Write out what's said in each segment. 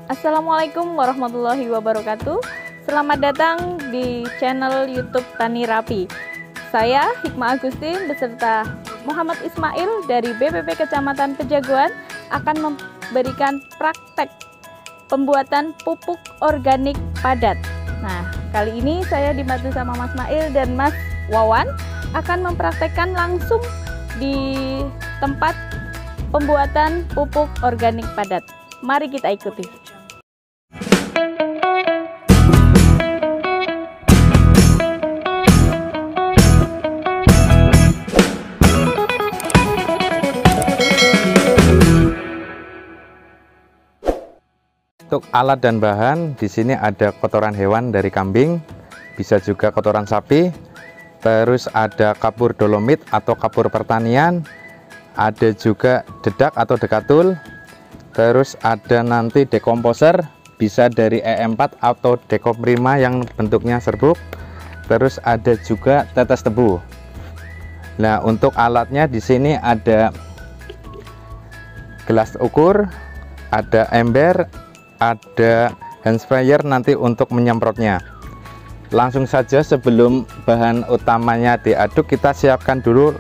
Assalamualaikum warahmatullahi wabarakatuh. Selamat datang di channel YouTube Tani Rapi. Saya Hikmah Agustin beserta Muhammad Ismail dari BPP Kecamatan Pejaguan akan memberikan praktek pembuatan pupuk organik padat. Nah, kali ini saya dibantu sama Mas Ismail dan Mas Wawan akan mempraktekkan langsung di tempat pembuatan pupuk organik padat. Mari kita ikuti. Untuk alat dan bahan, di sini ada kotoran hewan dari kambing, bisa juga kotoran sapi, terus ada kapur dolomit atau kapur pertanian, ada juga dedak atau dekatul, terus ada nanti dekomposer, bisa dari E4 atau dekomprima yang bentuknya serbuk, terus ada juga tetes tebu. Nah, untuk alatnya di sini ada gelas ukur, ada ember, ada hand sprayer nanti untuk menyemprotnya. Langsung saja sebelum bahan utamanya diaduk, kita siapkan dulu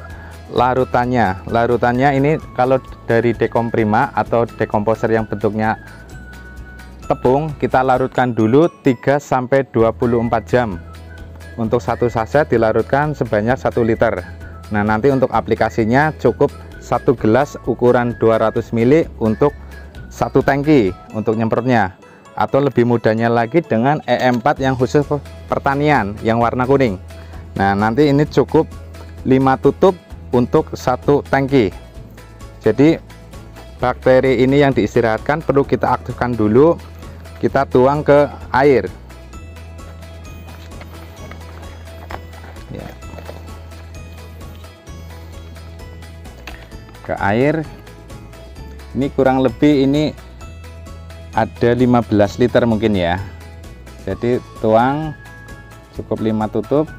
larutannya. Larutannya ini kalau dari dekomprima atau dekomposer yang bentuknya tepung, kita larutkan dulu 3-24 jam. Untuk satu saset dilarutkan sebanyak 1 liter. Nah, nanti untuk aplikasinya cukup 1 gelas ukuran 200 ml untuk 1 tangki untuk nyemprotnya, atau lebih mudahnya lagi dengan E4 yang khusus pertanian yang warna kuning. Nah, nanti ini cukup 5 tutup untuk 1 tangki. Jadi bakteri ini yang diistirahatkan perlu kita aktifkan dulu. Kita tuang ke air ya. Ke air ini kurang lebih ini ada 15 liter mungkin ya. Jadi tuang cukup 5 tutup.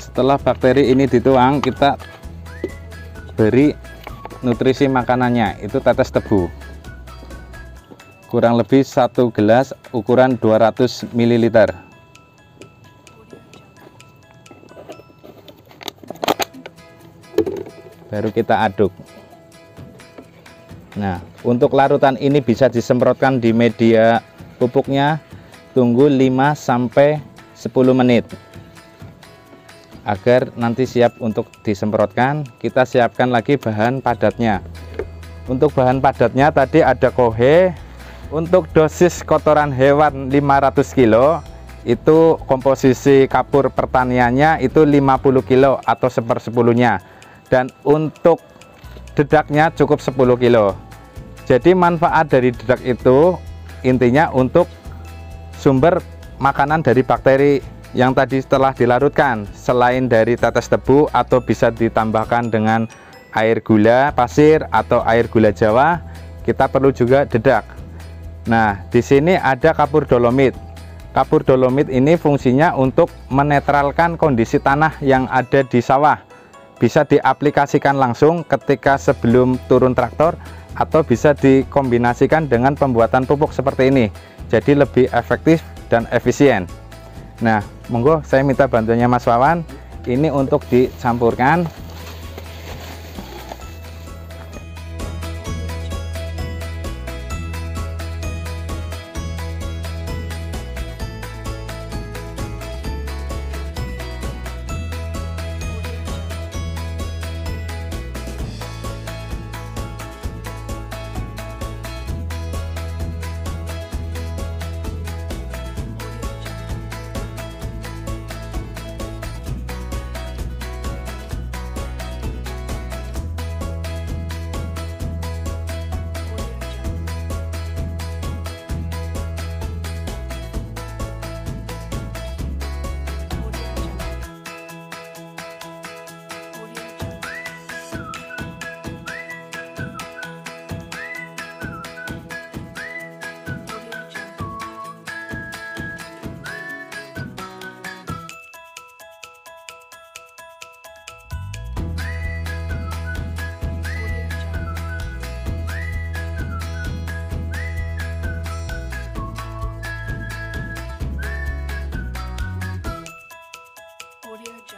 Setelah bakteri ini dituang, kita beri nutrisi makanannya, itu tetes tebu. Kurang lebih 1 gelas ukuran 200 ml. Baru kita aduk. Nah, untuk larutan ini bisa disemprotkan di media pupuknya, tunggu 5-10 menit agar nanti siap untuk disemprotkan. Kita siapkan lagi bahan padatnya. Untuk bahan padatnya tadi ada kohe. Untuk dosis kotoran hewan 500 kilo, itu komposisi kapur pertaniannya itu 50 kilo atau 1/10-nya. Dan untuk dedaknya cukup 10 kilo. Jadi manfaat dari dedak itu intinya untuk sumber makanan dari bakteri yang tadi setelah dilarutkan, selain dari tetes tebu atau bisa ditambahkan dengan air gula pasir atau air gula jawa, kita perlu juga dedak. Nah, di sini ada kapur dolomit. Kapur dolomit ini fungsinya untuk menetralkan kondisi tanah yang ada di sawah. Bisa diaplikasikan langsung ketika sebelum turun traktor, atau bisa dikombinasikan dengan pembuatan pupuk seperti ini. Jadi lebih efektif dan efisien. Nah, monggo saya minta bantuannya Mas Wawan. Ini untuk dicampurkan.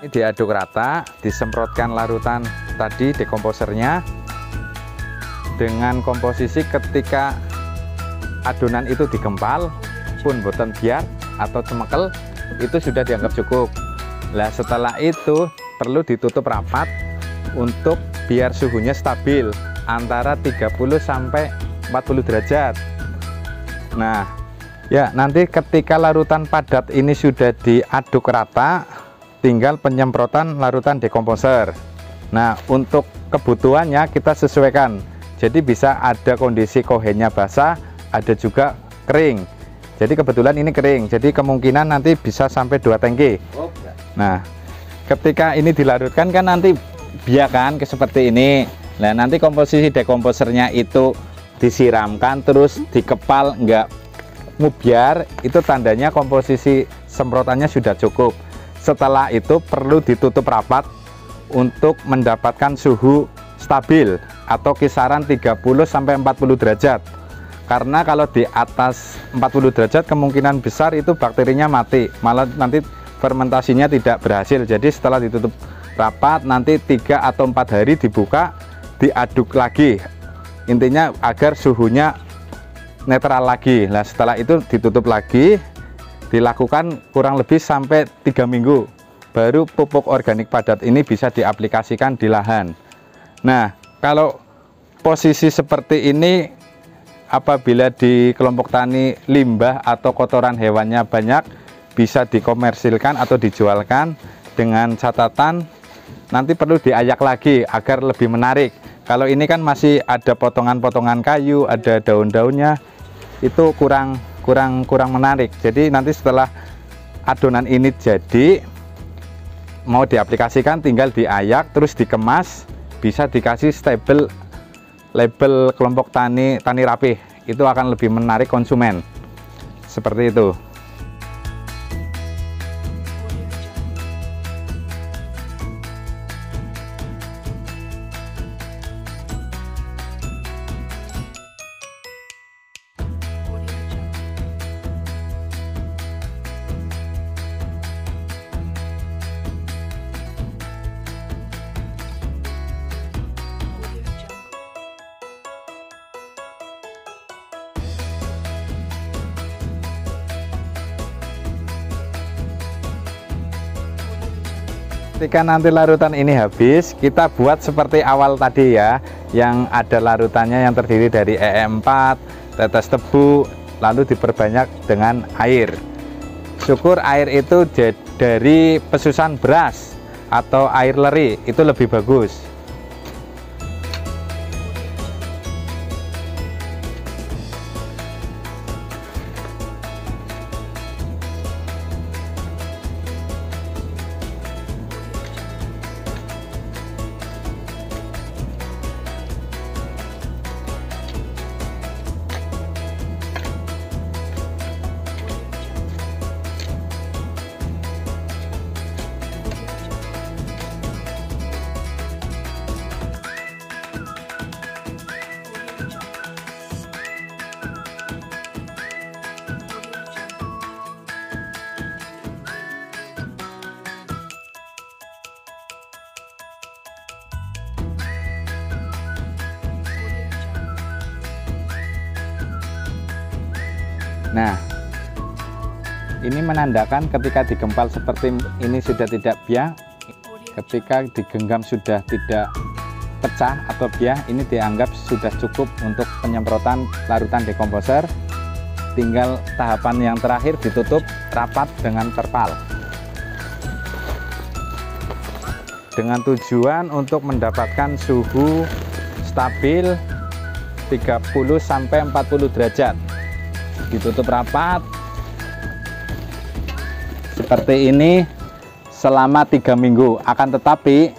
Ini diaduk rata, disemprotkan larutan tadi dekomposernya dengan komposisi ketika adonan itu digempal pun boten biar atau cemekel itu sudah dianggap cukup. Nah setelah itu perlu ditutup rapat untuk biar suhunya stabil antara 30 sampai 40 derajat. Nah ya, nanti ketika larutan padat ini sudah diaduk rata, tinggal penyemprotan larutan dekomposer. Nah untuk kebutuhannya kita sesuaikan, jadi bisa ada kondisi kohenya basah, ada juga kering. Jadi kebetulan ini kering, jadi kemungkinan nanti bisa sampai 2 tangki. Nah ketika ini dilarutkan kan nanti biarkan seperti ini. Nah nanti komposisi dekomposernya itu disiramkan terus dikepal enggak ngubiar, itu tandanya komposisi semprotannya sudah cukup. Setelah itu perlu ditutup rapat untuk mendapatkan suhu stabil atau kisaran 30 sampai 40 derajat. Karena kalau di atas 40 derajat kemungkinan besar itu bakterinya mati, malah nanti fermentasinya tidak berhasil. Jadi setelah ditutup rapat nanti 3 atau 4 hari dibuka, diaduk lagi. Intinya agar suhunya netral lagi. Nah setelah itu ditutup lagi, dilakukan kurang lebih sampai 3 minggu baru pupuk organik padat ini bisa diaplikasikan di lahan. Nah kalau posisi seperti ini apabila di kelompok tani limbah atau kotoran hewannya banyak, bisa dikomersilkan atau dijualkan dengan catatan nanti perlu diayak lagi agar lebih menarik. Kalau ini kan masih ada potongan-potongan kayu, ada daun-daunnya, itu kurang menarik. Jadi nanti setelah adonan ini jadi mau diaplikasikan tinggal diayak terus dikemas, bisa dikasih label kelompok tani rapih, itu akan lebih menarik konsumen. Seperti itu. Ketika nanti larutan ini habis, kita buat seperti awal tadi ya, yang ada larutannya yang terdiri dari EE4, tetes tebu, lalu diperbanyak dengan air. Syukur air itu dari pesusan beras atau air leri, itu lebih bagus. Nah, ini menandakan ketika digempal seperti ini sudah tidak biang, ketika digenggam sudah tidak pecah atau biang, ini dianggap sudah cukup untuk penyemprotan larutan dekomposer. Tinggal tahapan yang terakhir ditutup rapat dengan terpal. Dengan tujuan untuk mendapatkan suhu stabil 30 sampai 40 derajat. Ditutup rapat seperti ini selama 3 minggu. Akan tetapi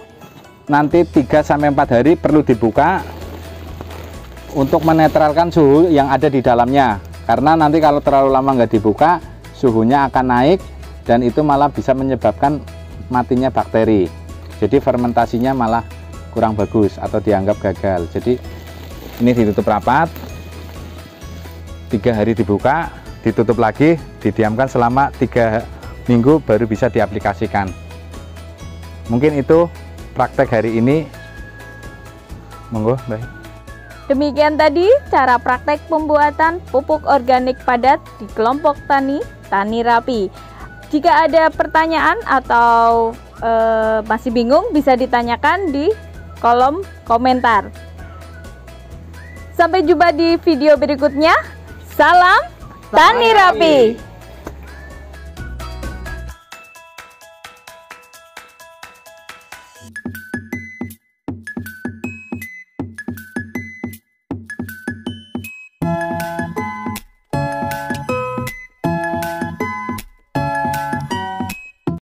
nanti 3 sampai 4 hari perlu dibuka untuk menetralkan suhu yang ada di dalamnya, karena nanti kalau terlalu lama nggak dibuka suhunya akan naik dan itu malah bisa menyebabkan matinya bakteri. Jadi fermentasinya malah kurang bagus atau dianggap gagal. Jadi ini ditutup rapat, 3 hari dibuka, ditutup lagi, didiamkan selama 3 minggu baru bisa diaplikasikan. Mungkin itu praktek hari ini. Monggo, Mbak. Demikian tadi cara praktek pembuatan pupuk organik padat di kelompok tani Rapi. Jika ada pertanyaan atau masih bingung, bisa ditanyakan di kolom komentar. Sampai jumpa di video berikutnya. Salam Tani Rapi.